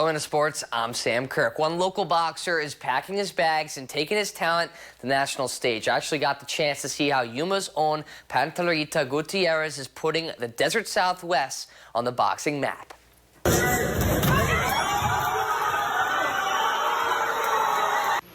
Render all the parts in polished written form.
Welcome to sports. I'm Sam Kirk. One local boxer is packing his bags and taking his talent to the national stage. I actually got the chance to see how Yuma's own Panterita Gutierrez is putting the desert Southwest on the boxing map.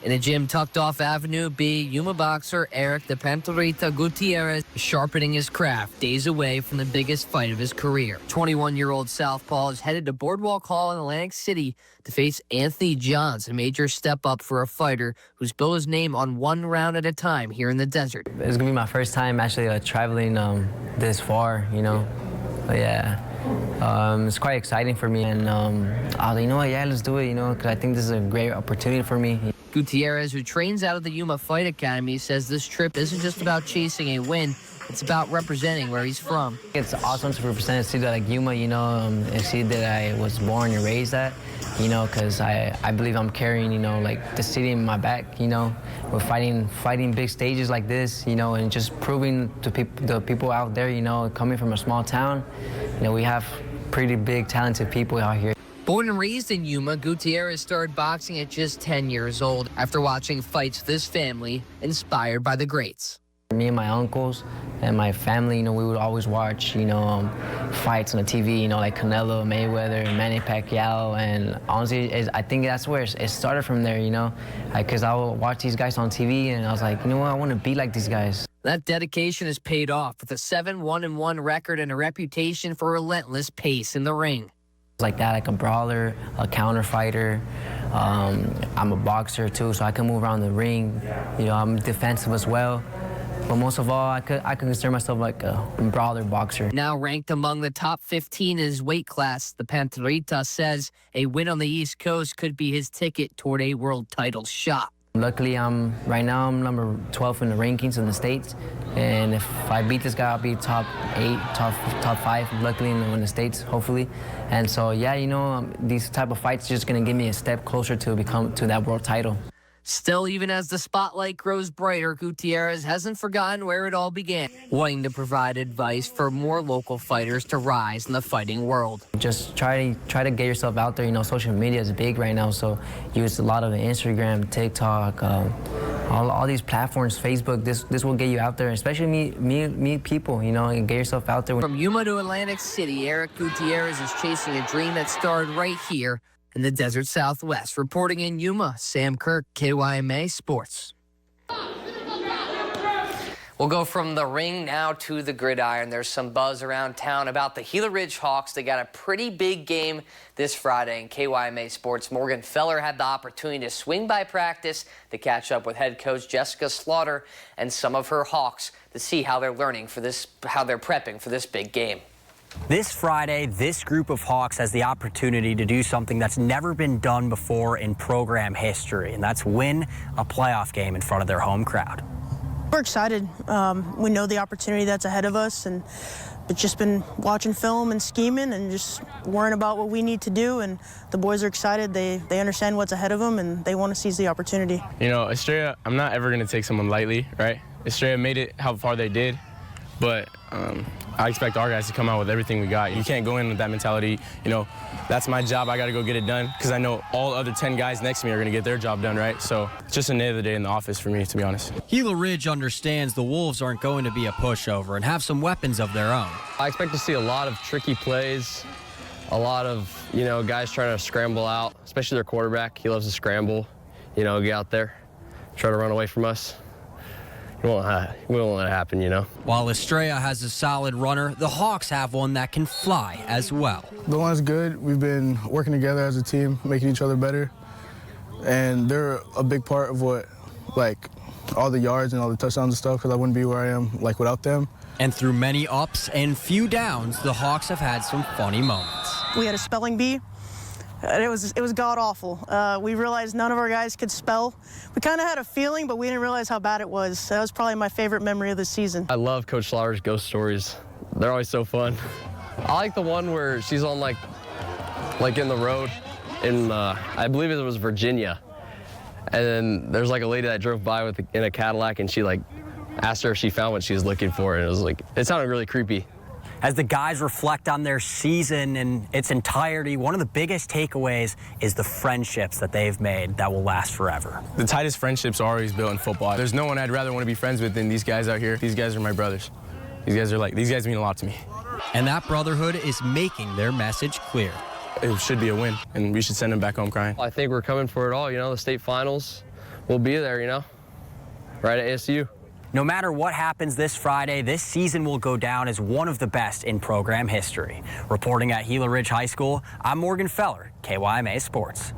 In a gym tucked off Avenue B, Yuma boxer Eric the Panterita Gutierrez is sharpening his craft days away from the biggest fight of his career. 21-year-old Southpaw is headed to Boardwalk Hall in Atlantic City to face Anthony Johns, a major step up for a fighter who's built his name on one round at a time here in the desert. It's gonna be my first time actually traveling this far, you know. But yeah, it's quite exciting for me, and I was like, you know what, yeah, let's do it, you know, because I think this is a great opportunity for me. Gutierrez, who trains out of the Yuma Fight Academy, says this trip isn't just about chasing a win, it's about representing where he's from. It's awesome to represent a city like Yuma, you know, a city that I was born and raised at, you know, because I believe I'm carrying, you know, like the city in my back, you know. We're fighting big stages like this, you know, and just proving to the people out there, you know, coming from a small town, you know, we have pretty big, talented people out here. Born and raised in Yuma, Gutierrez started boxing at just 10 years old after watching fights with his family, inspired by the greats. Me and my uncles and my family, you know, we would always watch, you know, fights on the TV, you know, like Canelo, Mayweather, Manny Pacquiao, and honestly, I think that's where it started from there, you know, because I would watch these guys on TV, and I was like, you know what, I want to be like these guys. That dedication has paid off with a 7-1-1 record and a reputation for relentless pace in the ring. Like that, like a brawler, a counter fighter. I'm a boxer too, so I can move around the ring. You know, I'm defensive as well. But most of all, I could consider myself like a brawler boxer. Now ranked among the top 15 in his weight class, the Panterita says a win on the East Coast could be his ticket toward a world title shot. Luckily, right now I'm number 12 in the rankings in the States, and if I beat this guy, I'll be top 8, top 5, luckily in the States, hopefully. And so, yeah, you know, these type of fights are just gonna give me a step closer to that world title. Still, even as the spotlight grows brighter, Gutierrez hasn't forgotten where it all began, wanting to provide advice for more local fighters to rise in the fighting world. Just try to get yourself out there. You know, social media is big right now, so use a lot of Instagram, TikTok, all these platforms, Facebook. This will get you out there, especially meet people, you know, and get yourself out there. From Yuma to Atlantic City, Eric Gutierrez is chasing a dream that started right here in the desert Southwest. Reporting in Yuma, Sam Kirk, KYMA Sports. We'll go from the ring now to the gridiron. There's some buzz around town about the Gila Ridge Hawks. They got a pretty big game this Friday in KYMA Sports. Morgan Feller had the opportunity to swing by practice to catch up with head coach Jessica Slaughter and some of her Hawks to see how they're learning for this, how they're prepping for this big game. This Friday, this group of Hawks has the opportunity to do something that's never been done before in program history, and that's win a playoff game in front of their home crowd. We're excited. We know the opportunity that's ahead of us, and we've just been watching film and scheming and just worrying about what we need to do, and the boys are excited. They understand what's ahead of them, and they want to seize the opportunity. You know, Estrella, I'm not ever going to take someone lightly, right? Estrella made it how far they did, but I expect our guys to come out with everything we got. You can't go in with that mentality, you know, that's my job, I got to go get it done, because I know all other 10 guys next to me are going to get their job done, right? So it's just another day in the office for me, to be honest. Gila Ridge understands the Wolves aren't going to be a pushover and have some weapons of their own. I expect to see a lot of tricky plays, a lot of, you know, guys trying to scramble out, especially their quarterback. He loves to scramble, you know, get out there, try to run away from us. We won't let it happen, you know. While Estrella has a solid runner, the Hawks have one that can fly as well. The line's good. We've been working together as a team, making each other better. And they're a big part of what, like, all the yards and all the touchdowns and stuff, because I wouldn't be where I am, like, without them. And through many ups and few downs, the Hawks have had some funny moments. We had a spelling bee. It was god-awful. We realized none of our guys could spell. We kind of had a feeling, but we didn't realize how bad it was. That was probably my favorite memory of the season. I love Coach Slaughter's ghost stories. They're always so fun. I like the one where she's on like in the road in, I believe it was Virginia. And then there's like a lady that drove by in a Cadillac, and she like asked her if she found what she was looking for. And it was like, it sounded really creepy. As the guys reflect on their season in its entirety, one of the biggest takeaways is the friendships that they've made that will last forever. The tightest friendships are always built in football. There's no one I'd rather want to be friends with than these guys out here. These guys are my brothers. These guys mean a lot to me. And that brotherhood is making their message clear. It should be a win, and we should send them back home crying. I think we're coming for it all, the state finals. We'll be there, right at ASU. No matter what happens this Friday, this season will go down as one of the best in program history. Reporting at Gila Ridge High School, I'm Morgan Feller, KYMA Sports.